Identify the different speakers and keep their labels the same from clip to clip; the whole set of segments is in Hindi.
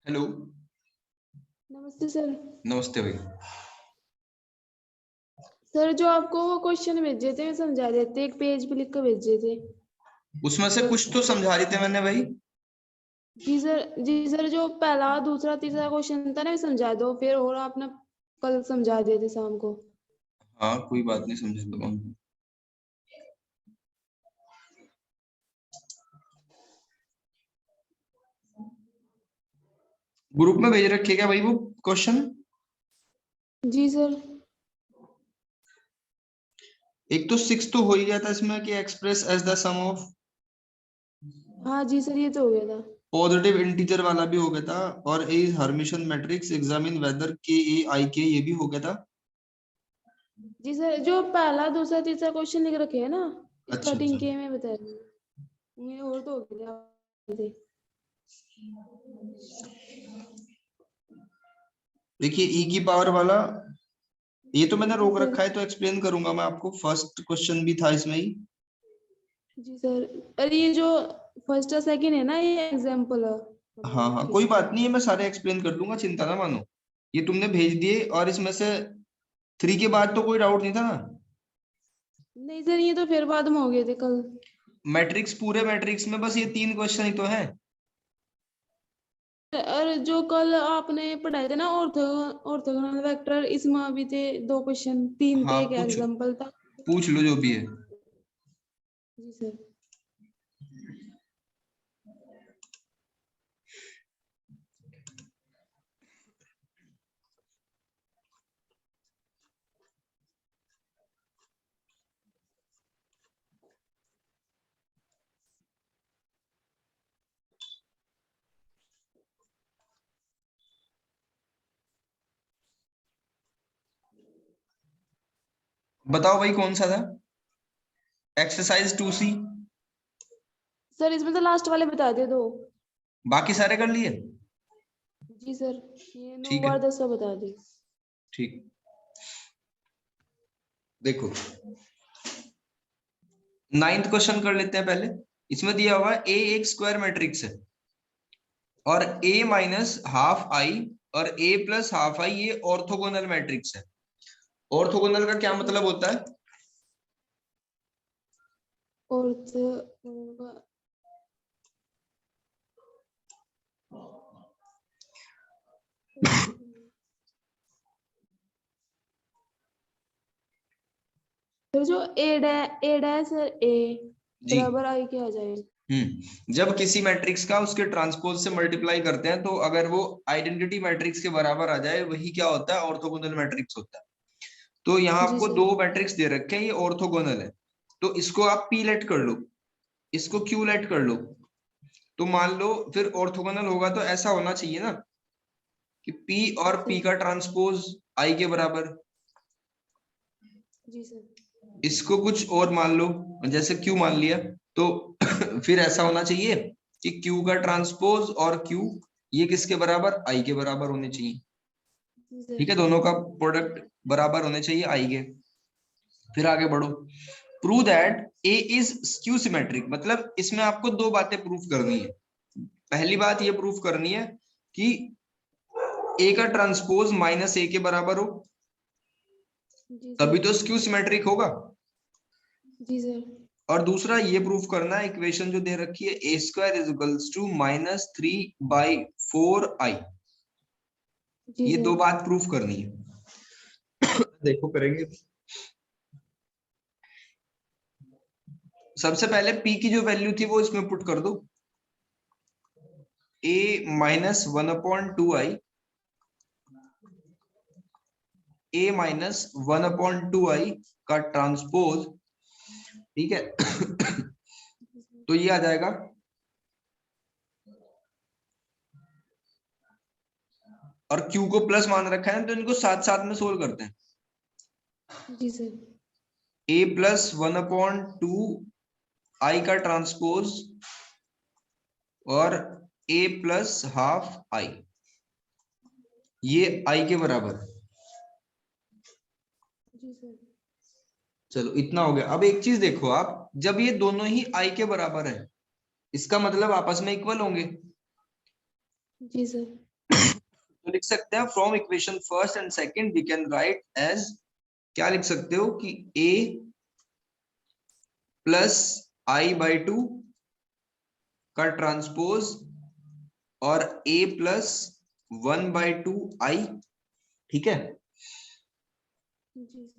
Speaker 1: हेलो।
Speaker 2: नमस्ते सर।
Speaker 1: नमस्ते भाई।
Speaker 2: सर जो आपको वो क्वेश्चन भेजे थे समझा देते, एक पेज पे लिख कर भेजे थे।
Speaker 1: उसमें से कुछ तो समझा रही थे मैंने भाई।
Speaker 2: जी सर, जो पहला दूसरा तीसरा क्वेश्चन था ना वो समझा दो, फिर और आपने कल समझा दिए थे शाम को।
Speaker 1: हाँ कोई बात नहीं, समझ दूंगा। ग्रुप में भेज रखे क्या भाई वो क्वेश्चन?
Speaker 2: जी सर।
Speaker 1: एक तो 6 तो हो ही गया था इसमें कि express as the sum of
Speaker 2: हाँ जी सर, ये तो हो गया था।
Speaker 1: पॉजिटिव इंटीजर वाला भी हो गया था, और A is Hermitian matrix examine whether के ए आई के, ये भी हो गया था।
Speaker 2: जी सर, जो पहला दूसरा तीसरा क्वेश्चन लिख रखे है ना,
Speaker 1: अच्छा
Speaker 2: 13
Speaker 1: अच्छा।
Speaker 2: के में बता रही हूँ। ये और तो हो गया।
Speaker 1: देखिए ई की पावर वाला ये तो मैंने
Speaker 2: जी
Speaker 1: रोक
Speaker 2: सर।
Speaker 1: रखा है, तो एक्सप्लेन करूंगा मैं आपको। फर्स्ट क्वेश्चन भी था इसमें ही।
Speaker 2: जी सर, अरे ये जो फर्स्ट और सेकंड है ना, ये एग्जाम्पल है।
Speaker 1: हाँ हाँ कोई बात नहीं है, मैं सारे एक्सप्लेन कर दूंगा, चिंता ना मानो। ये तुमने भेज दिए, और इसमें से 3 के बाद तो कोई डाउट नहीं था ना।
Speaker 2: नहीं सर, ये तो फिर बाद में हो गए थे कल।
Speaker 1: मैट्रिक्स, पूरे मैट्रिक्स में बस ये 3 क्वेश्चन ही तो है।
Speaker 2: और जो कल आपने पढ़ाए थे ना ऑर्थोगोनल वेक्टर, इसमें भी थे 2 क्वेश्चन, 3
Speaker 1: हाँ
Speaker 2: थे, एक
Speaker 1: पूछ,
Speaker 2: एग्जांपल था।
Speaker 1: पूछ लो जो भी है।
Speaker 2: जी सर।
Speaker 1: बताओ भाई कौन सा था? Exercise 2C।
Speaker 2: सर इसमें तो लास्ट वाले बता दे दो।
Speaker 1: बाकी सारे कर लिए?
Speaker 2: जी सर, ये 9
Speaker 1: ठीक है,
Speaker 2: बार 10 बता दी।
Speaker 1: ठीक। देखो 9th क्वेश्चन कर लेते हैं पहले। इसमें दिया हुआ है ए एक स्क्वायर मैट्रिक्स है, और ए माइनस हाफ आई और ए प्लस हाफ आई ये ऑर्थोगोनल मैट्रिक्स है। ऑर्थोगोनल का क्या मतलब होता है?
Speaker 2: ऑर्थ फिर जो ए डैश ए
Speaker 1: जी।
Speaker 2: बराबर आई के आ जाए।
Speaker 1: जब किसी मैट्रिक्स का उसके ट्रांसपोज से मल्टीप्लाई करते हैं, तो अगर वो आइडेंटिटी मैट्रिक्स के बराबर आ जाए, वही क्या होता है? ऑर्थोगोनल मैट्रिक्स होता है। तो यहाँ
Speaker 2: जी
Speaker 1: आपको
Speaker 2: सर।
Speaker 1: 2 मैट्रिक्स दे रखे हैं, ये ऑर्थोगोनल है। तो इसको आप पी लेट कर लो, इसको क्यू लेट कर लो। तो मान लो फिर ऑर्थोगोनल होगा तो ऐसा होना चाहिए ना कि P और
Speaker 2: जी
Speaker 1: P
Speaker 2: सर।
Speaker 1: का ट्रांसपोज I के बराबर।
Speaker 2: जी सर।
Speaker 1: इसको कुछ और मान लो, जैसे Q मान लिया, तो फिर ऐसा होना चाहिए कि Q का ट्रांसपोज और Q ये किसके बराबर? I के बराबर होने चाहिए।
Speaker 2: जी सर।
Speaker 1: ठीक है, दोनों का प्रोडक्ट बराबर होने चाहिए I के। फिर आगे बढ़ो। Prove that A is skew symmetric, मतलब इसमें आपको 2 बातें प्रूफ करनी है। पहली बात ये प्रूफ करनी है कि A का ट्रांसपोज माइनस A के बराबर हो,
Speaker 2: जी
Speaker 1: तभी
Speaker 2: सर।
Speaker 1: तो स्क्यू सिमेट्रिक होगा।
Speaker 2: जी सर।
Speaker 1: और दूसरा ये प्रूफ करना है, इक्वेशन जो दे रखी है A square is equals to minus 3/4i,
Speaker 2: जी
Speaker 1: ये
Speaker 2: सर।
Speaker 1: 2 बात प्रूफ करनी है। देखो करेंगे। सबसे पहले p की जो वैल्यू थी वो इसमें पुट कर दो। a minus 1/2i, a minus 1/2i का ट्रांसपोज, ठीक है। तो ये आ जाएगा, और q को प्लस मान रखा है, तो इनको साथ साथ में सोल्व करते हैं।
Speaker 2: जी सर।
Speaker 1: a प्लस 1/2 i का ट्रांसपोज और a प्लस हाफ आई, ये i के बराबर है।
Speaker 2: जी सर।
Speaker 1: चलो इतना हो गया। अब एक चीज देखो आप, जब ये दोनों ही i के बराबर है, इसका मतलब आपस में इक्वल होंगे।
Speaker 2: जी सर।
Speaker 1: तो लिख सकते हैं from equation first and second we can write as, क्या लिख सकते हो कि a प्लस I/2 का ट्रांसपोज और a प्लस 1/2 I, ठीक है,
Speaker 2: जी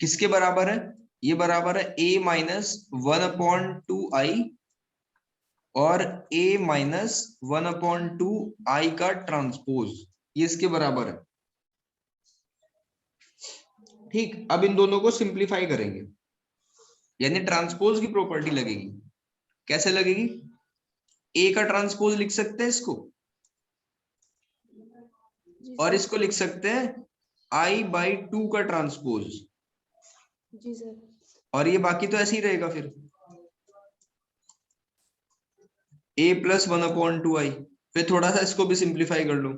Speaker 1: किसके बराबर है? ये बराबर है a माइनस 1/2I और a माइनस 1/2I का ट्रांसपोज, ये इसके बराबर है। ठीक, अब इन दोनों को सिंप्लीफाई करेंगे, यानी ट्रांसपोज की प्रॉपर्टी लगेगी। कैसे लगेगी? a का ट्रांसपोज लिख सकते हैं इसको,
Speaker 2: जी
Speaker 1: और
Speaker 2: सर।
Speaker 1: इसको लिख सकते हैं I/2 का ट्रांसपोज,
Speaker 2: जी सर।
Speaker 1: और ये बाकी तो ऐसे ही रहेगा फिर a प्लस 1/2I। फिर थोड़ा सा इसको भी सिंप्लीफाई कर लो,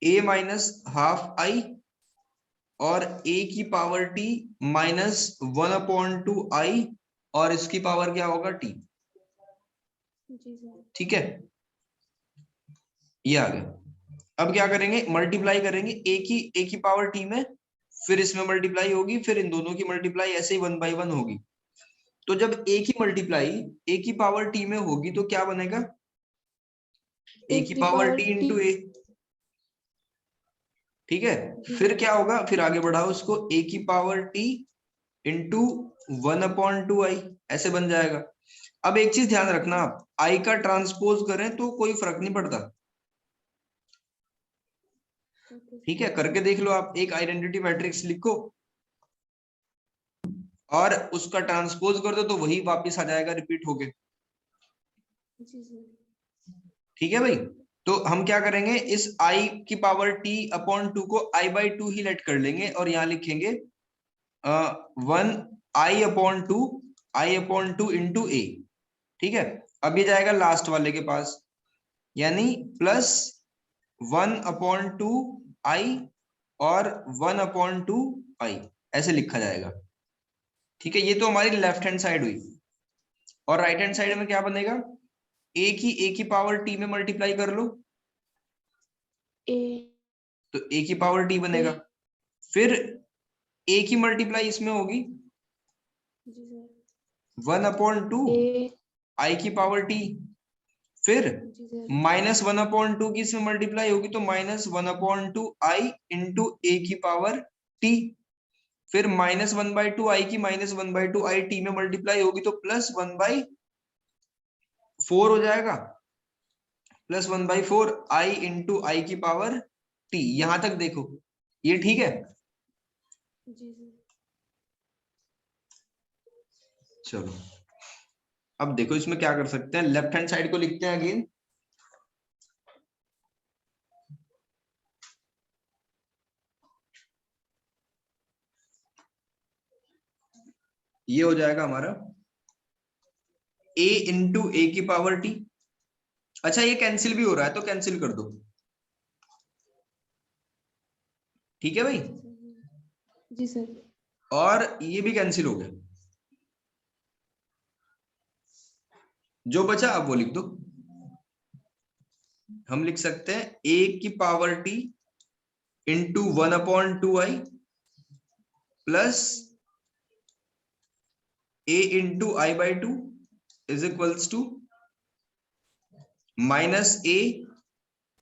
Speaker 1: a माइनस हाफ I और a की पावर t माइनस 1/2I, और इसकी पावर क्या होगा t।
Speaker 2: जी सर।
Speaker 1: ठीक है, ये आ गया। अब क्या करेंगे? मल्टीप्लाई करेंगे a की पावर t में, फिर इसमें मल्टीप्लाई होगी, फिर इन दोनों की मल्टीप्लाई ऐसे ही 1/1 होगी। तो जब a की मल्टीप्लाई a की पावर t में होगी तो क्या बनेगा? a की पावर t इंटू a, ठीक है।
Speaker 2: जी
Speaker 1: फिर
Speaker 2: सर।
Speaker 1: क्या होगा? फिर आगे बढ़ाओ उसको, a की पावर t इंटू 1/2I, ऐसे बन जाएगा। अब एक चीज ध्यान रखना, आप i का ट्रांसपोज करें तो कोई फर्क नहीं पड़ता,
Speaker 2: ओके
Speaker 1: ठीक
Speaker 2: सर।
Speaker 1: है। करके देख लो आप, एक आइडेंटिटी मैट्रिक्स लिखो और उसका ट्रांसपोज कर दो तो वही वापस आ जाएगा रिपीट होके,
Speaker 2: जी सर।
Speaker 1: ठीक है भाई। तो हम क्या करेंगे, इस i की पावर t/2 को I/2 ही लेट कर लेंगे, और यहाँ लिखेंगे 1I/2 इंटू a, ठीक है। अब ये जाएगा लास्ट वाले के पास, यानी प्लस 1/2I और 1/2I, ऐसे लिखा जाएगा, ठीक है। ये तो हमारी लेफ्ट हैंड साइड हुई, और राइट हैंड साइड में क्या बनेगा? a की पावर t में मल्टीप्लाई कर लो,
Speaker 2: ए
Speaker 1: तो a की पावर t बनेगा। फिर a की मल्टीप्लाई इसमें होगी
Speaker 2: जी सर।
Speaker 1: 1/2 I की पावर t, फिर
Speaker 2: जी सर।
Speaker 1: -1/2 की इसमें मल्टीप्लाई होगी तो -1/2I इंटू a की पावर t, फिर -1/2I की -1/2I t में मल्टीप्लाई होगी तो +1/4 हो जाएगा, +1/4I इंटू I की पावर t। यहां तक देखो, ये ठीक है।
Speaker 2: जी सर।
Speaker 1: चलो, अब देखो इसमें क्या कर सकते हैं, लेफ्ट हैंड साइड को लिखते हैं अगेन। ये हो जाएगा हमारा a इंटू a की पावर t। अच्छा, ये कैंसिल भी हो रहा है तो कैंसिल कर दो, ठीक है भाई।
Speaker 2: जी सर।
Speaker 1: और ये भी कैंसिल हो गया, जो बचा अब वो लिख दो। हम लिख सकते हैं a की power t into 1/2I plus a into I/2 is equals to minus a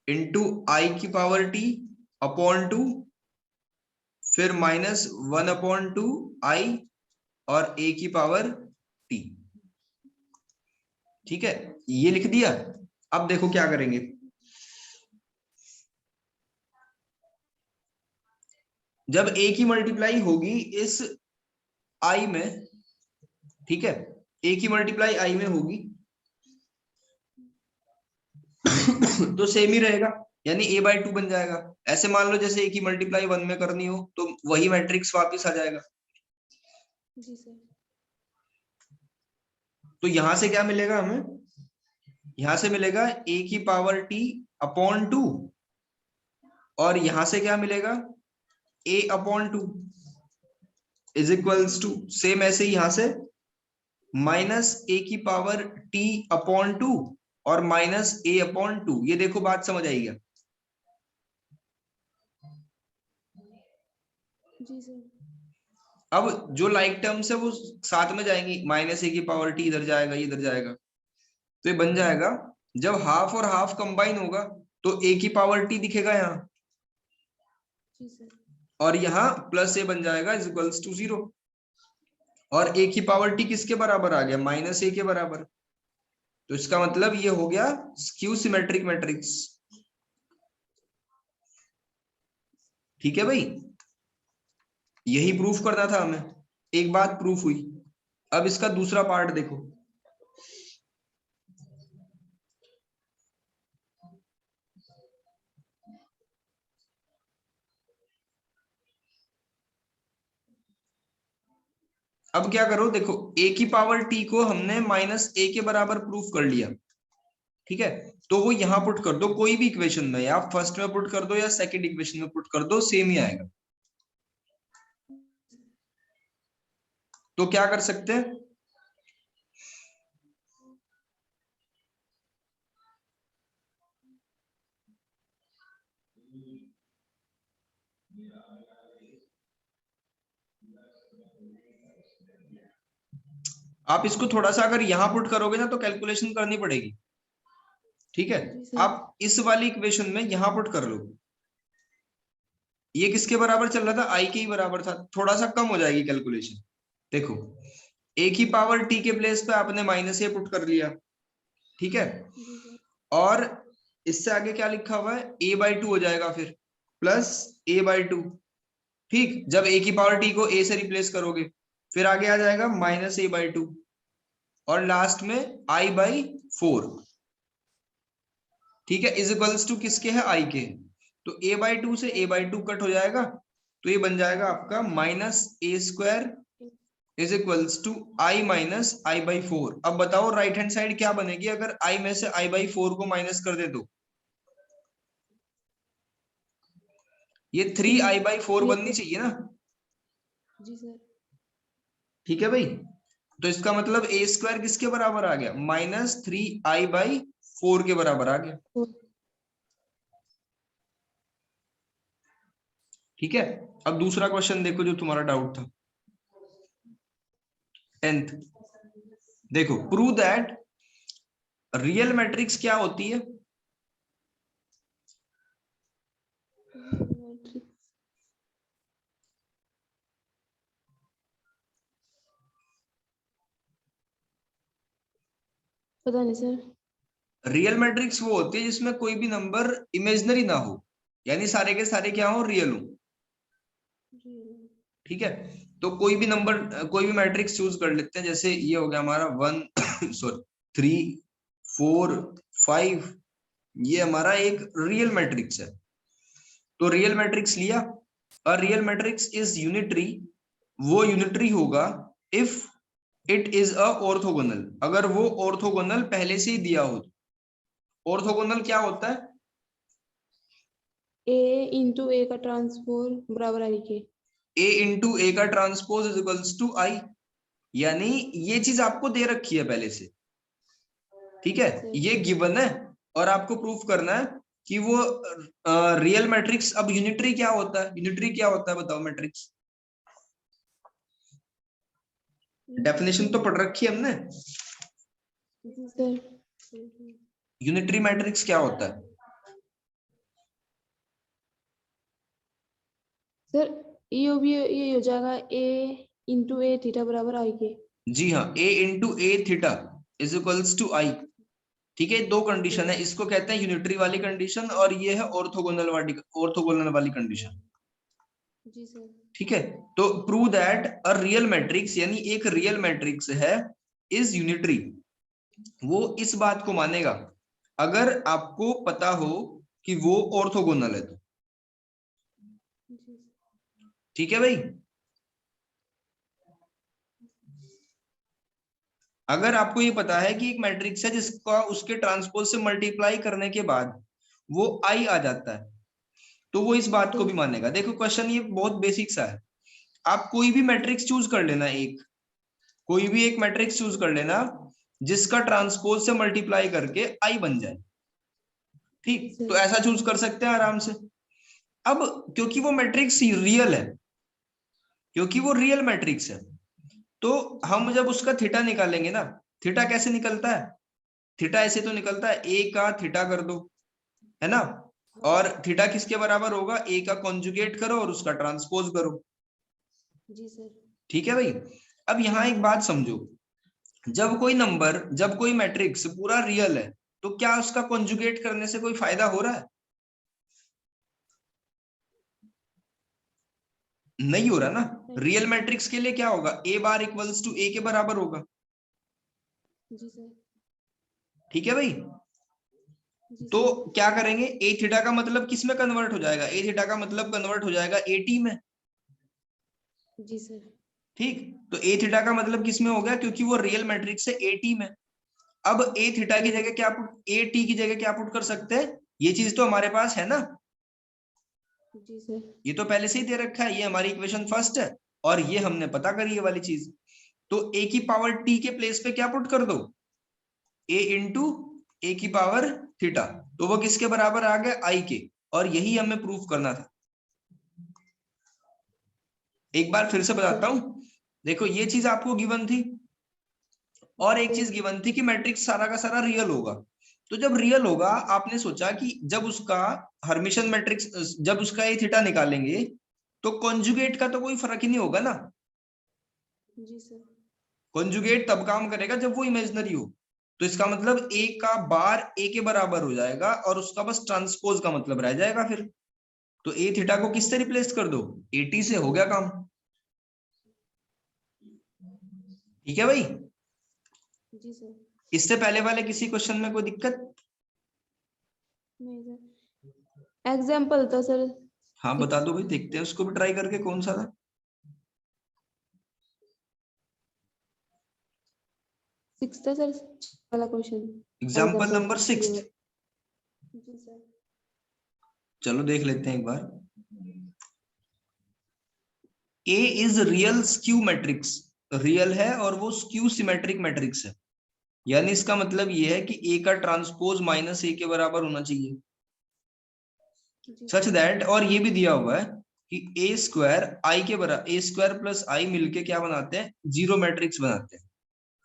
Speaker 1: into I की पावर t अपॉन 2, फिर -1/2I और a की पावर t, ठीक है। ये लिख दिया। अब देखो क्या करेंगे, जब a की मल्टीप्लाई होगी इस i में, ठीक है, a की मल्टीप्लाई i में होगी तो सेम ही रहेगा, यानी a/2 बन जाएगा। ऐसे मान लो जैसे a की मल्टीप्लाई 1 में करनी हो तो वही मैट्रिक्स वापस आ जाएगा।
Speaker 2: जी सर।
Speaker 1: तो यहां से क्या मिलेगा हमें? यहां से मिलेगा a की पावर t अपॉन 2, और यहां से क्या मिलेगा? a/2 is equals to, same ऐसे ही यहां से -a की पावर t अपॉन 2 और माइनस a/2। ये देखो बात समझ आई क्या?
Speaker 2: जी सर।
Speaker 1: अब जो लाइक टर्म्स है वो साथ में जाएंगी, माइनस a⁻t इधर जाएगा, इधर जाएगा, तो ये बन जाएगा जब हाफ और हाफ कंबाइन होगा तो a⁻t दिखेगा यहाँ,
Speaker 2: जी सर।
Speaker 1: और यहाँ प्लस a बन जाएगा इज इक्वल्स टू 0। और a⁻t किसके बराबर आ गया? माइनस a के बराबर। तो इसका मतलब ये हो गया स्क्यू सिमेट्रिक मैट्रिक्स। ठीक है भाई, यही प्रूफ करना था हमें। एक बात प्रूफ हुई, अब इसका दूसरा पार्ट देखो। अब क्या करो, देखो a⁻t को हमने माइनस a के बराबर प्रूफ कर लिया। ठीक है, तो वो यहां पुट कर दो कोई भी इक्वेशन में, या फर्स्ट में पुट कर दो या सेकंड इक्वेशन में पुट कर दो, सेम ही आएगा। तो क्या कर सकते हैं, आप इसको थोड़ा सा अगर यहां पुट करोगे ना तो कैलकुलेशन करनी पड़ेगी। ठीक है,
Speaker 2: जी सर।
Speaker 1: आप इस वाली इक्वेशन में यहां पुट कर लो। ये किसके बराबर चल रहा था? i के ही बराबर था, थोड़ा सा कम हो जाएगी कैलकुलेशन। देखो a⁻t के प्लेस पे आपने माइनस a पुट कर लिया। ठीक है,
Speaker 2: जी सर।
Speaker 1: और इससे आगे क्या लिखा हुआ है? a/2 हो जाएगा, फिर प्लस a/2। ठीक, जब a⁻t को a से रिप्लेस करोगे फिर आगे आ जाएगा माइनस a/2, और लास्ट में i/4। ठीक है, इज इक्वल्स टू किसके है? i के। तो a/2 से a/2 कट हो जाएगा, तो ये बन जाएगा आपका minus a² is equals to i minus i/4। अब बताओ राइट हैंड साइड क्या बनेगी अगर i में से i/4 को माइनस कर दे तो? ये 3i/4 बननी चाहिए ना।
Speaker 2: जी सर।
Speaker 1: ठीक है भाई, तो इसका मतलब a² किसके बराबर आ गया? माइनस 3i/4 के बराबर आ गया। ठीक है, अब दूसरा क्वेश्चन देखो जो तुम्हारा डाउट था, 10th। देखो, प्रूव दैट रियल मैट्रिक्स क्या होती है?
Speaker 2: पता नहीं सर।
Speaker 1: रियल मैट्रिक्स वो होती है जिसमें कोई भी नंबर इमेजिनरी ना हो, यानी सारे के सारे क्या हो? रियल हो। ठीक है, तो कोई भी नंबर, कोई भी मैट्रिक्स चूज कर लेते हैं, जैसे ये हो गया हमारा 1 सॉरी 3 4 5, ये हमारा एक रियल मैट्रिक्स है। तो रियल मैट्रिक्स लिया, और रियल मैट्रिक्स इज यूनिटरी। वो यूनिटरी होगा if it is a orthogonal, अगर वो ऑर्थोगोनल पहले से ही दिया हो। ऑर्थोगोनल क्या होता है?
Speaker 2: a का ट्रांसपोज बराबर आई के।
Speaker 1: a का transpose is equals to i, यानी ये चीज आपको दे रखी है पहले से। ठीक है, ये गिवन है, और आपको प्रूफ करना है कि वो रियल मैट्रिक्स। अब यूनिटरी क्या होता है? यूनिटरी क्या होता है बताओ? मैट्रिक्स डेफिनेशन तो पढ़ रखी है हमने।
Speaker 2: जी सर।
Speaker 1: यूनिटरी मैट्रिक्स क्या होता है?
Speaker 2: सर ये हो जाएगा a थीटा बराबर आई के।
Speaker 1: जी हाँ, a theta is equals to i। ठीक है, दो कंडीशन है, इसको कहते हैं यूनिटरी वाली कंडीशन, और ये है ऑर्थोगोनल वाली कंडीशन।
Speaker 2: जी सर।
Speaker 1: ठीक है, तो prove that a real matrix, यानी एक रियल मैट्रिक्स है, इज यूनिटरी। वो इस बात को मानेगा अगर आपको पता हो कि वो ऑर्थोगोनल है तो। ठीक है भाई, अगर आपको ये पता है कि एक मैट्रिक्स है जिसका उसके ट्रांसपोज से मल्टीप्लाई करने के बाद वो आई आ जाता है, तो वो इस बात को भी मानेगा। देखो क्वेश्चन ये बहुत बेसिक सा है। आप कोई भी मैट्रिक्स चूज कर लेना, कोई भी एक मैट्रिक्स चूज कर लेना, जिसका ट्रांसपोज से मल्टीप्लाई करके आई बन जाए। ठीक, तो ऐसा चूज कर सकते हैं आराम से। अब क्योंकि वो मैट्रिक्स रियल है, क्योंकि वो रियल मैट्रिक्स है, तो हम जब उसका थीटा निकालेंगे ना, थीटा कैसे निकलता है, थीटा ऐसे तो निकलता है ए का थीटा कर दो, है ना, और थीटा किसके बराबर होगा, ए का कॉन्जुगेट करो और उसका ट्रांसपोज करो।
Speaker 2: जी सर।
Speaker 1: ठीक है भाई। अब यहाँ एक बात समझो, जब कोई नंबर, जब कोई मैट्रिक्स पूरा रियल है, तो क्या उसका कॉन्जुगेट करने से कोई फायदा हो रहा है? नहीं हो रहा ना। रियल मैट्रिक्स के लिए क्या होगा, ए बार इक्वल्स टू ए के बराबर होगा।
Speaker 2: जी सर।
Speaker 1: ठीक है भाई।
Speaker 2: जी
Speaker 1: तो
Speaker 2: सर।
Speaker 1: क्या करेंगे, ए थीटा का मतलब किस में कन्वर्ट हो जाएगा, ए थीटा का मतलब कन्वर्ट हो जाएगा ए टी में।
Speaker 2: जी सर।
Speaker 1: ठीक, तो ए थीटा का मतलब किस में हो गया, क्योंकि वो रियल मैट्रिक्स है ए टी में। अब ए थीटा की जगह क्या पुट, ए टी की जगह क्या पुट कर सकते हैं, ये चीज तो हमारे पास है ना,
Speaker 2: जी सर।
Speaker 1: ये तो पहले से ही दे रखा है, ये हमारी इक्वेशन फर्स्ट है, और ये हमने पता करी ये वाली चीज। तो ए की पावर टी के प्लेस पे क्या पुट कर दो, ए इंटू ए की पावर थीटा, तो वो किसके बराबर आ गया, आई के, और यही हमें प्रूफ करना था। एक बार फिर से बताता हूं, देखो ये चीज आपको गिवन थी, और एक चीज गिवन थी कि मैट्रिक्स सारा का सारा रियल होगा। तो जब रियल होगा, आपने सोचा कि जब उसका हर्मिशन मैट्रिक्स, जब उसका ये थीटा निकालेंगे, तो कॉन्जुगेट का तो कोई फर्क ही नहीं होगा ना।
Speaker 2: जी सर।
Speaker 1: कॉन्जुगेट तब काम करेगा जब वो इमेजिनरी हो, तो इसका मतलब ए का बार ए के बराबर हो जाएगा, और उसका बस ट्रांसपोज का मतलब रह जाएगा फिर। तो ए थीटा को किससे रिप्लेस कर दो, ए टी से, हो गया काम। ठीक है भाई।
Speaker 2: जी सर।
Speaker 1: इससे पहले वाले किसी क्वेश्चन में कोई दिक्कत?
Speaker 2: नहीं सर, एग्जाम्पल था सर।
Speaker 1: हाँ बता दो भाई, देखते हैं उसको भी ट्राई करके कौन सा था।
Speaker 2: 6 था सर वाला क्वेश्चन।
Speaker 1: Example number 6।
Speaker 2: जी सर।
Speaker 1: चलो देख लेते हैं एक बार। A is real skew matrix, real है और वो स्क्यू सिमेट्रिक मैट्रिक्स है, यानी इसका मतलब ये है कि ए का ट्रांसपोज माइनस ए के बराबर होना चाहिए, सच दैट, और ये भी दिया हुआ है कि ए स्क्वायर आई के बराबर, ए स्क्वायर प्लस आई मिलके क्या बनाते हैं, जीरो मैट्रिक्स बनाते हैं।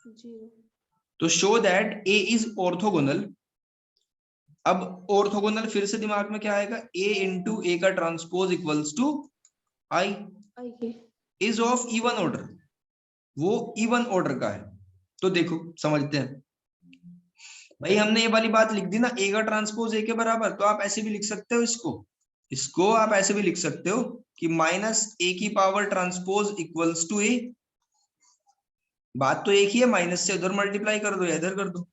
Speaker 2: जीरो।
Speaker 1: तो show that A is orthogonal. अब ऑर्थोगोनल फिर से दिमाग में क्या आएगा, ए इंटू ए का ट्रांसपोज इक्वल्स टू आई
Speaker 2: आई के।
Speaker 1: इज ऑफ इवन ऑर्डर, वो इवन ऑर्डर का है। तो देखो समझते हैं भाई, हमने ये वाली बात लिख दी ना, ए का ट्रांसपोज ए के बराबर, तो आप ऐसे भी लिख सकते हो इसको, इसको आप ऐसे भी लिख सकते हो कि माइनस ए की पावर ट्रांसपोज इक्वल्स टू ए। बात तो एक ही है, माइनस से उधर मल्टीप्लाई कर दो या इधर कर दो।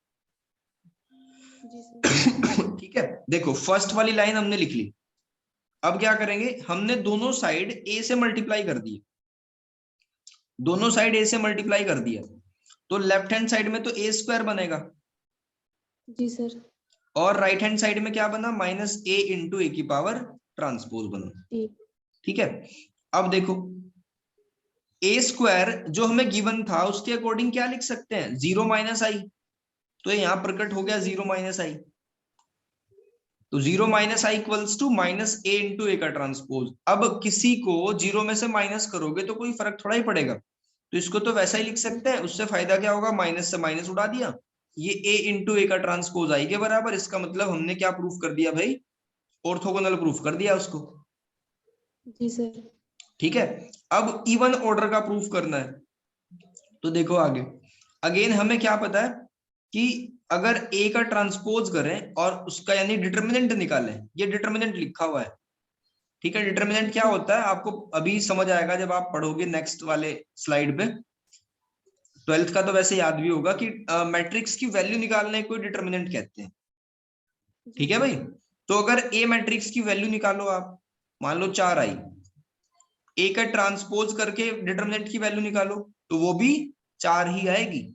Speaker 2: जी सर।
Speaker 1: ठीक है, देखो फर्स्ट वाली लाइन हमने लिख ली। अब क्या करेंगे, हमने दोनों साइड ए से मल्टीप्लाई कर दिए, दोनों साइड ए से मल्टीप्लाई कर दिया, तो लेफ्ट हैंड साइड में तो ए स्क्वायर बनेगा,
Speaker 2: जी सर।
Speaker 1: और राइट हैंड साइड में क्या बना, माइनस ए इंटू ए की पावर ट्रांसपोज बना।
Speaker 2: ठीक।
Speaker 1: ठीक है, अब देखो ए स्क्वायर जो हमें गिवन था उसके अकॉर्डिंग क्या लिख सकते हैं, जीरो माइनस आई, तो यहां प्रकट हो गया जीरो माइनस आई, तो zero minus I equals to minus A into A का ट्रांसपोज। अब किसी को जीरो में से माइनस करोगे तो कोई फर्क थोड़ा ही पड़ेगा, तो इसको तो वैसा ही लिख सकते हैं, उससे फायदा क्या होगा, माइनस से माइनस उड़ा दिया, ये ए इंटू ए का ट्रांसपोज आई के बराबर, इसका मतलब हमने क्या प्रूफ कर दिया भाई, ऑर्थोगोनल प्रूफ कर दिया उसको।
Speaker 2: जी सर।
Speaker 1: ठीक है, अब इवन ऑर्डर का प्रूफ करना है, तो देखो आगे, अगेन हमें क्या पता है कि अगर ए का ट्रांसपोज करें और उसका यानी डिटर्मिनेंट निकालें, ये डिटर्मिनेंट लिखा हुआ है। ठीक है, डिटर्मिनेंट क्या होता है आपको अभी समझ आएगा जब आप पढ़ोगे नेक्स्ट वाले स्लाइड पे, 12th का तो वैसे याद भी होगा कि मैट्रिक्स की वैल्यू निकालने को डिटर्मिनेंट कहते हैं। ठीक है भाई, तो अगर ए मैट्रिक्स की वैल्यू निकालो आप, मान लो 4 आई, ए का ट्रांसपोज करके डिटर्मिनेंट की वैल्यू निकालो, तो वो भी 4 ही आएगी।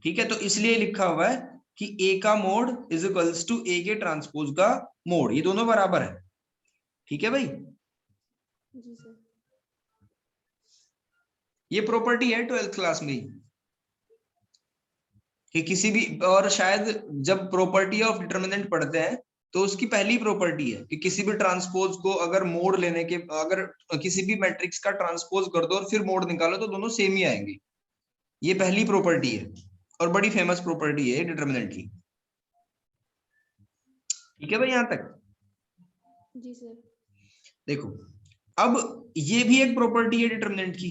Speaker 1: ठीक है, तो इसलिए लिखा हुआ है कि ए का मोड इज इक्वल्स टू ए के ट्रांसपोज का मोड, ये दोनों बराबर है। ठीक है भाई,
Speaker 2: जी सर।
Speaker 1: ये प्रॉपर्टी है 12th क्लास में ही। कि किसी भी, और शायद जब प्रॉपर्टी ऑफ डिटर्मिनेंट पढ़ते हैं तो उसकी पहली प्रॉपर्टी है कि किसी भी ट्रांसपोज को अगर मोड लेने के, अगर किसी भी मैट्रिक्स का ट्रांसपोज कर दो और फिर मोड निकालो तो दोनों सेम ही आएंगे। ये पहली प्रॉपर्टी है और बड़ी फेमस प्रॉपर्टी है डिटर्मिनेंट की। ठीक है भाई यहां तक?
Speaker 2: जी सर।
Speaker 1: देखो अब ये भी एक प्रॉपर्टी है डिटर्मिनेंट की।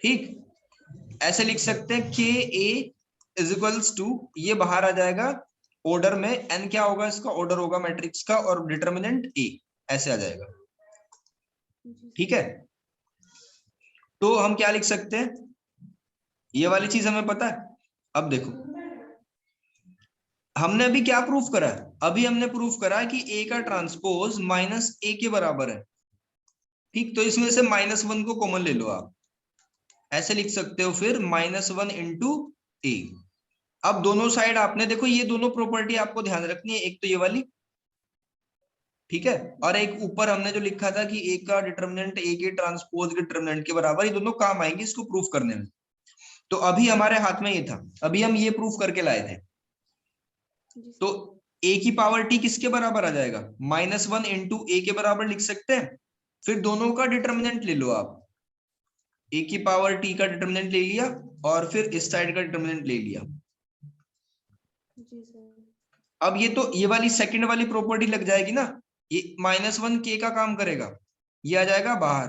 Speaker 1: ठीक, ऐसे लिख सकते हैं के ए इज इक्वल्स टू, ये बाहर आ जाएगा ऑर्डर में, एन क्या होगा, इसका ऑर्डर होगा मैट्रिक्स का, और डिटर्मिनेंट ए, ऐसे आ जाएगा। ठीक है, तो हम क्या लिख सकते हैं, ये वाली चीज हमें पता है। अब देखो हमने अभी क्या प्रूफ करा है, अभी हमने प्रूफ करा कि ए का ट्रांसपोज माइनस ए के बराबर है। ठीक, तो इसमें से -1 को कॉमन ले लो आप, ऐसे लिख सकते हो फिर -1 इंटू ए। अब दोनों साइड आपने देखो, ये दोनों प्रॉपर्टी आपको ध्यान रखनी है, एक तो ये वाली, ठीक है, और एक ऊपर हमने जो लिखा था कि ए का डिटर्मिनेंट ए के ट्रांसपोज के डिटर्मिनेंट के बराबर, ये दोनों काम आएंगे इसको प्रूफ करने में। तो अभी हमारे हाथ में ये था, अभी हम ये प्रूफ करके लाए थे। तो ए की पावर टी किसके बराबर आ जाएगा, -1 इंटू ए के बराबर लिख सकते हैं। फिर दोनों का डिटर्मिनेंट ले लो आप, ए की पावर टी का डिटर्मिनेंट ले लिया और फिर इस साइड का डिटर्मिनेंट ले लिया।
Speaker 2: जी सर।
Speaker 1: अब ये तो ये वाली सेकंड वाली प्रॉपर्टी लग जाएगी ना, ये -1 के का काम करेगा, ये आ जाएगा बाहर,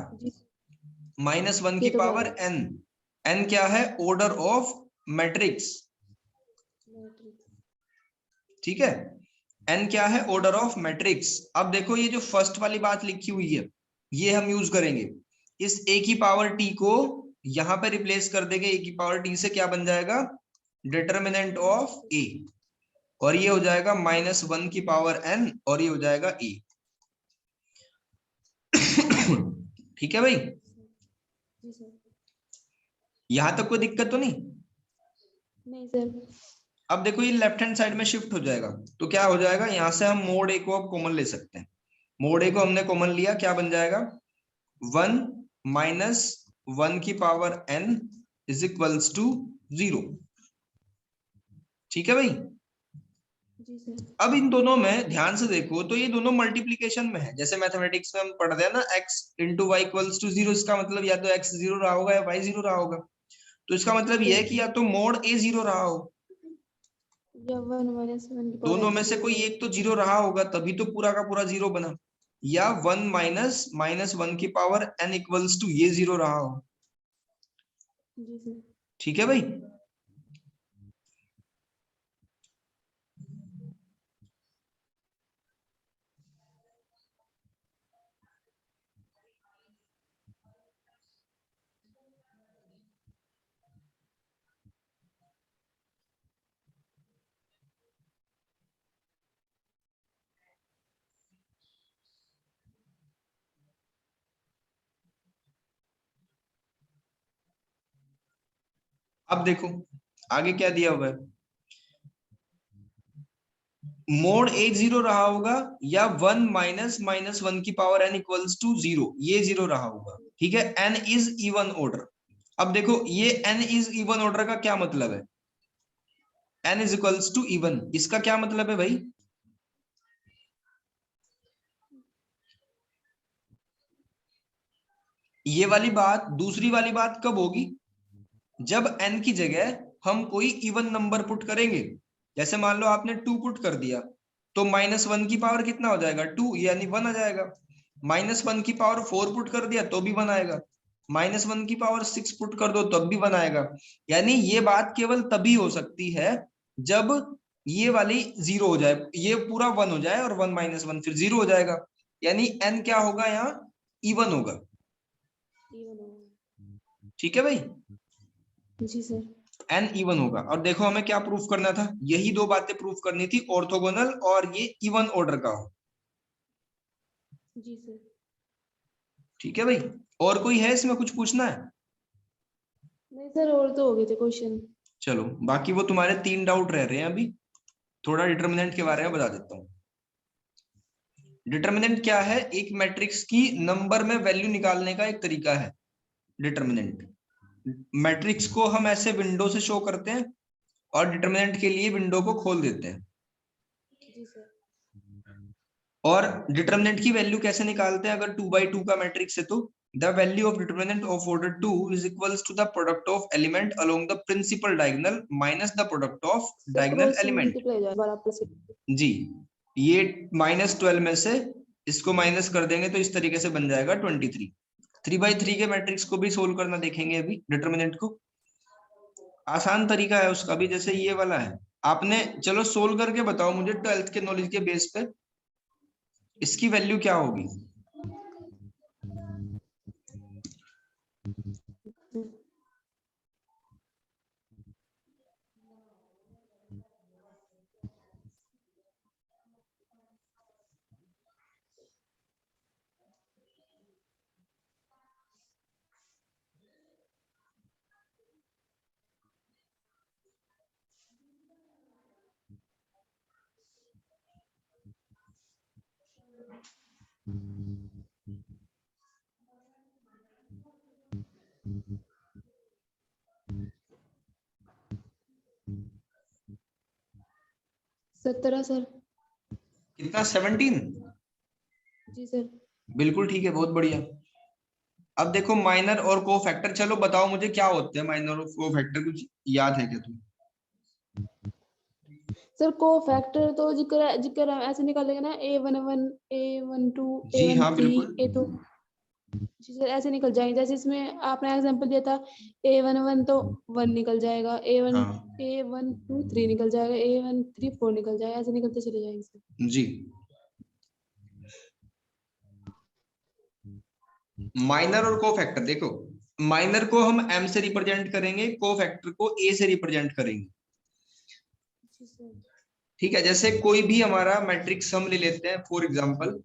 Speaker 1: -1 की पावर n, n क्या है, ऑर्डर ऑफ मैट्रिक्स। ठीक है, n क्या है, ऑर्डर ऑफ मैट्रिक्स। अब देखो ये जो फर्स्ट वाली बात लिखी हुई है ये हम यूज करेंगे, इस a की पावर t को यहां पे रिप्लेस कर देंगे, a की पावर t से क्या बन जाएगा, डिटर्मिनेंट ऑफ a, और ये हो जाएगा -1 की पावर n, और ये हो जाएगा a। ठीक है भाई,
Speaker 2: जी सर।
Speaker 1: यहां तक कोई दिक्कत तो नहीं?
Speaker 2: नहीं सर।
Speaker 1: अब देखो ये लेफ्ट हैंड साइड में शिफ्ट हो जाएगा, तो क्या हो जाएगा, यहां से हम मोड ए को अब कॉमन ले सकते हैं। मोड ए को हमने कॉमन लिया, क्या बन जाएगा, 1 - 1 की power n is equals to 0। ठीक है भाई,
Speaker 2: जी सर।
Speaker 1: अब इन दोनों में ध्यान से देखो तो ये दोनों मल्टीप्लीकेशन में है, जैसे मैथमेटिक्स में हम पढ़ते हैं ना, x into y equals to 0, इसका मतलब या तो x 0 रहा होगा या y 0 रहा होगा। तो इसका मतलब ये है कि या तो मोड a 0 रहा हो,
Speaker 2: या 1 - 1 की पावर
Speaker 1: दोनों में
Speaker 2: x
Speaker 1: से कोई
Speaker 2: 0
Speaker 1: एक तो 0 रहा होगा, तभी तो पूरा का पूरा 0 बना, या 1 माइनस -1 की पावर n इक्वल्स टू ये 0 रहा हो।
Speaker 2: जी सर।
Speaker 1: ठीक है भाई, अब देखो आगे क्या दिया हुआ है, मोड एक 0 रहा होगा, या 1 माइनस -1 की पावर n इक्वल्स टू 0, ये 0 रहा होगा। ठीक है, n इज इवन ऑर्डर। अब देखो ये n इज इवन ऑर्डर का क्या मतलब है, n is equals to even, इसका क्या मतलब है भाई, ये वाली बात, दूसरी वाली बात कब होगी, जब n की जगह हम कोई इवन नंबर पुट करेंगे। जैसे मान लो आपने 2 पुट कर दिया, तो -1 की पावर कितना हो जाएगा, 2, यानी 1 आ जाएगा। -1 की पावर 4 पुट कर दिया तो भी 1 आएगा, -1 की पावर 6 पुट कर दो तब भी 1 आएगा। यानी ये बात केवल तभी हो सकती है जब ये वाली 0 हो जाए, ये पूरा 1 हो जाए और 1 - 1 फिर 0 हो जाएगा, यानी n क्या होगा, यहाँ इवन होगा। ठीक है भाई,
Speaker 2: जी सर।
Speaker 1: n इवन होगा। और देखो हमें क्या प्रूफ करना था, यही दो बातें प्रूफ करनी थी, ऑर्थोगोनल और ये इवन ऑर्डर का हो।
Speaker 2: जी सर।
Speaker 1: ठीक है भाई, और कोई है इसमें कुछ पूछना है?
Speaker 2: नहीं सर, और तो हो गए थे क्वेश्चन।
Speaker 1: चलो बाकी वो तुम्हारे 3 डाउट रह रहे हैं अभी, थोड़ा डिटर्मिनेंट के बारे में बता देता हूँ। डिटर्मिनेंट क्या है, एक मैट्रिक्स की नंबर में वैल्यू निकालने का एक तरीका है डिटर्मिनेंट। मैट्रिक्स को हम ऐसे विंडो से शो करते हैं, और डिटरमिनेंट के लिए विंडो को खोल देते हैं।
Speaker 2: जी सर।
Speaker 1: और डिटरमिनेंट की वैल्यू कैसे निकालते हैं? अगर 2 by 2 का मैट्रिक्स है तो the value of determinant of order 2 is equals to the product of element along the principal diagonal minus the product of
Speaker 2: sir
Speaker 1: diagonal
Speaker 2: cross से
Speaker 1: एलिमेंट।
Speaker 2: मल्टीप्लाई हो जाएगा प्लस।
Speaker 1: जी, ये -12 में से इसको माइनस कर देंगे तो इस तरीके से बन जाएगा 23। 3 by 3 के मैट्रिक्स को भी सोल्व करना देखेंगे अभी, डिटरमिनेंट को। आसान तरीका है उसका भी, जैसे ये वाला है। आपने चलो सोल्व करके बताओ मुझे 12th के नॉलेज के बेस पे इसकी वैल्यू क्या होगी।
Speaker 2: सत्रह सर।
Speaker 1: कितना? 17।
Speaker 2: जी सर।
Speaker 1: बिल्कुल ठीक है, बहुत बढ़िया। अब देखो माइनर और को फैक्टर, चलो बताओ मुझे क्या होते हैं माइनर और को फैक्टर, कुछ याद है क्या तुम्हें?
Speaker 2: सर को फैक्टर तो जिक्र जिक्र ऐसे निकालेंगे ना, A11 A12
Speaker 1: जी हाँ
Speaker 2: A13
Speaker 1: बिल्कुल।
Speaker 2: A2। जी सर ऐसे निकल जाएंगे, जैसे इसमें आपने एग्जांपल दिया था A11 तो 1 निकल जाएगा, A1
Speaker 1: हाँ
Speaker 2: A1 2 3 निकल जाएगा, A1 3 4 निकल जाएगा, ऐसे निकलते चले जाएंगे सर।
Speaker 1: जी। माइनर और को फैक्टर देखो, माइनर को हम m से रिप्रेजेंट करेंगे, को फैक्टर को a से रिप्रेजेंट करेंगे।
Speaker 2: जी सर।
Speaker 1: ठीक है, जैसे कोई भी हमारा मैट्रिक्स हम ले लेते हैं, फॉर एग्जांपल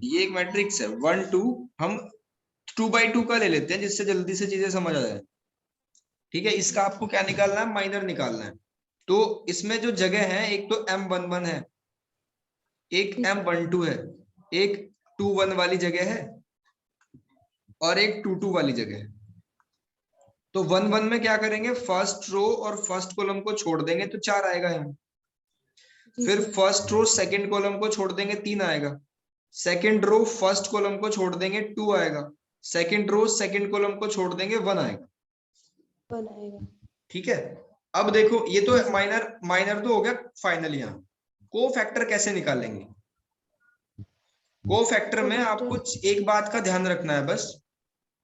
Speaker 1: ये एक मैट्रिक्स है 1 2, हम 2 by 2 का ले लेते हैं जिससे जल्दी से चीजें समझ आ जाए। ठीक है, इसका आपको क्या निकालना है? माइनर निकालना है। तो इसमें जो जगह है, एक तो M11 है, एक M12 है, एक 21 वाली जगह है और एक 22 वाली जगह है। तो 1 1 में क्या करेंगे? फर्स्ट रो और फर्स्ट कॉलम को छोड़ देंगे तो 4 आएगा यहाँ।
Speaker 2: जी
Speaker 1: फिर
Speaker 2: sir.
Speaker 1: First row second column को छोड़ देंगे 3 आएगा। सेकंड रो फर्स्ट कॉलम को छोड़ देंगे 2 आएगा। सेकंड रो सेकंड कॉलम को छोड़ देंगे 1 आएगा।
Speaker 2: 1 आएगा।
Speaker 1: ठीक है, अब देखो ये तो
Speaker 2: जी सर।
Speaker 1: माइनर माइनर तो हो गया फाइनल। यहाँ को फैक्टर कैसे निकालेंगे? को फैक्टर
Speaker 2: को
Speaker 1: में आपको
Speaker 2: फैक्टर
Speaker 1: एक बात का ध्यान रखना है, बस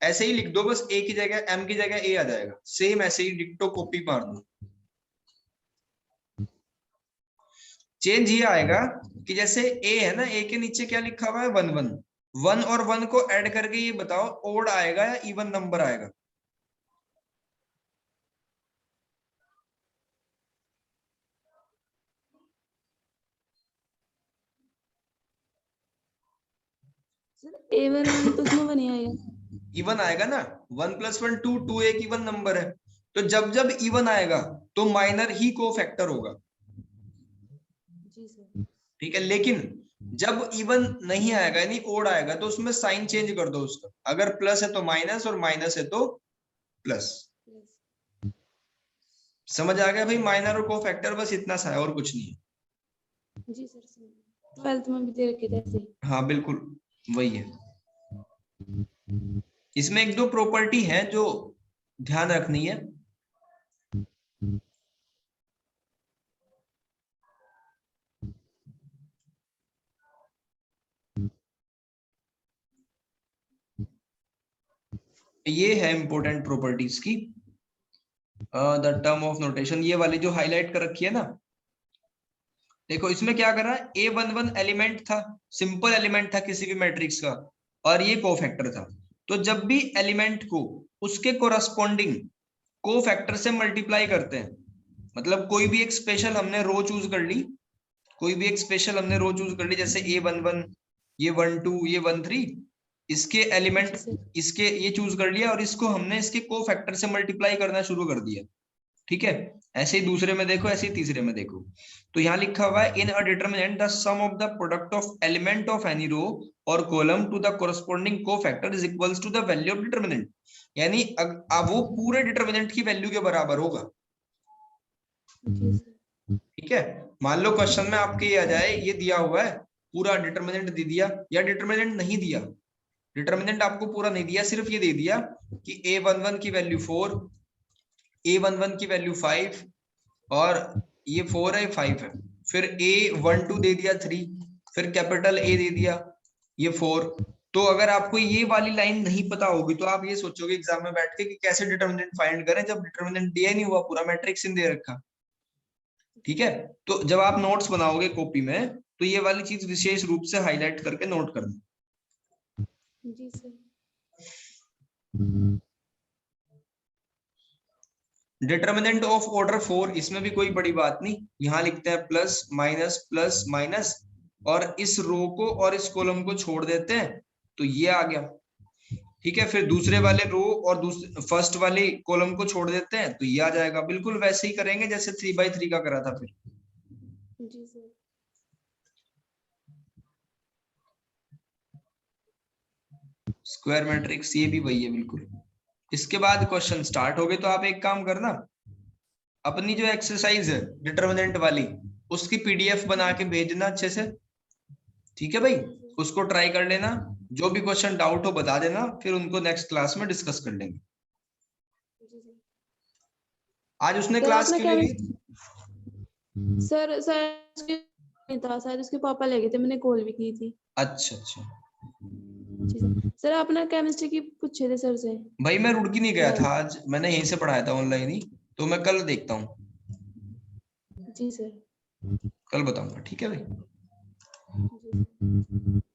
Speaker 1: ऐसे ही लिख दो, बस ए की जगह एम की जगह ए आ जाएगा, सेम ऐसे ही डिक्टो कॉपी मार दो। चेंज ये आएगा कि जैसे ए है ना, ए के नीचे क्या लिखा हुआ है? 1 1। 1 और 1 को ऐड करके ये बताओ ओड आएगा या इवन नंबर आएगा?
Speaker 2: A1 1 तो उसमें 1 ही आएगा।
Speaker 1: इवन आएगा ना। 1 + 1 2, 2 एक इवन नंबर है। तो जब जब इवन आएगा तो माइनर ही को फैक्टर होगा।
Speaker 2: जी सर।
Speaker 1: ठीक है, लेकिन जब इवन नहीं आएगा यानी ओड आएगा तो उसमें साइन चेंज कर दो उसका। अगर प्लस है तो माइनस और माइनस है तो प्लस। समझ आ गया भाई? माइनर और को फैक्टर बस इतना सा है और कुछ नहीं है।
Speaker 2: जी सर। 12th में भी दे रखे थे ऐसे ही।
Speaker 1: हाँ बिल्कुल वही है। इसमें एक दो प्रॉपर्टी है जो ध्यान रखनी है। ये है इंपॉर्टेंट प्रॉपर्टीज की, द टर्म ऑफ नोटेशन, ये वाली जो हाईलाइट कर रखी है ना। देखो इसमें क्या करा, A11 एलिमेंट था, सिंपल एलिमेंट था किसी भी मैट्रिक्स का, और ये कोफैक्टर था। तो जब भी एलिमेंट को उसके कोरस्पॉन्डिंग कोफैक्टर से मल्टीप्लाई करते हैं, मतलब कोई भी एक स्पेशल हमने रो चूज कर ली, कोई भी एक स्पेशल हमने रो चूज कर ली, जैसे A11, ये 1 2, ये 1 3, इसके एलिमेंट, इसके ये चूज कर लिया और इसको हमने इसके कोफैक्टर से मल्टीप्लाई करना शुरू कर दिया। ठीक है, ऐसे ही दूसरे में देखो, ऐसे ही तीसरे में देखो। तो यहाँ लिखा हुआ है in a determinant the sum of the product of element of any row और column to the corresponding cofactor is equals to the value of determinant. यानी अब वो पूरे डिटरमिनेंट की वैल्यू के बराबर होगा।
Speaker 2: जी सर।
Speaker 1: ठीक है, मान लो क्वेश्चन में आपके ये आ जाए, ये दिया हुआ है पूरा डिटर्मिनेंट दे दिया, या डिटर्मिनेंट नहीं दिया, डिटर्मिनेंट आपको पूरा नहीं दिया, सिर्फ ये दे दिया कि a11 की वैल्यू 4, a11 की वैल्यू 5, और ये 4 है 5 है, फिर a12 दे दिया 3, फिर कैपिटल A दे दिया ये 4। तो अगर आपको ये वाली लाइन नहीं पता होगी तो आप ये सोचोगे एग्जाम में बैठ के कि कैसे डिटर्मिनेंट फाइंड करें जब डिटर्मिनेंट दिया नहीं हुआ, पूरा मैट्रिक्स इन दे रखा। ठीक है, तो जब आप नोट्स बनाओगे कॉपी में तो ये वाली चीज विशेष रूप से हाईलाइट करके नोट करना।
Speaker 2: जी सर।
Speaker 1: डिटर्मिनेंट ऑफ ऑर्डर 4, इसमें भी कोई बड़ी बात नहीं, यहाँ लिखते हैं प्लस माइनस, और इस रो को और इस कॉलम को छोड़ देते हैं तो ये आ गया। ठीक है, फिर दूसरे वाले रो और दूसरे फर्स्ट वाले कॉलम को छोड़ देते हैं तो ये आ जाएगा। बिल्कुल वैसे ही करेंगे जैसे 3x3 का करा था। फिर
Speaker 2: जी सर।
Speaker 1: स्क्वायर मैट्रिक्स ये भी वही है बिल्कुल। इसके बाद क्वेश्चन स्टार्ट हो गए, तो आप एक काम करना, अपनी जो एक्सरसाइज है डिटर्मिनेंट वाली उसकी पीडीएफ बना के भेजना अच्छे से। ठीक है भाई, उसको ट्राई कर लेना, जो भी क्वेश्चन डाउट हो बता देना, फिर उनको नेक्स्ट क्लास में डिस्कस कर लेंगे। आज उसने
Speaker 2: सर
Speaker 1: क्लास
Speaker 2: आपने
Speaker 1: क्यों नहीं ली?
Speaker 2: सर सर नहीं था, शायद उसके पापा ले गए थे, मैंने कॉल भी की थी।
Speaker 1: अच्छा अच्छा,
Speaker 2: जी सर। सर आपने केमिस्ट्री की पूछे थे सर से?
Speaker 1: भाई मैं रुड़की नहीं गया था आज, मैंने यहीं से पढ़ाया था ऑनलाइन ही, तो मैं कल देखता हूँ,
Speaker 2: जी सर।
Speaker 1: कल बताऊंगा। ठीक है भाई।
Speaker 2: जी सर।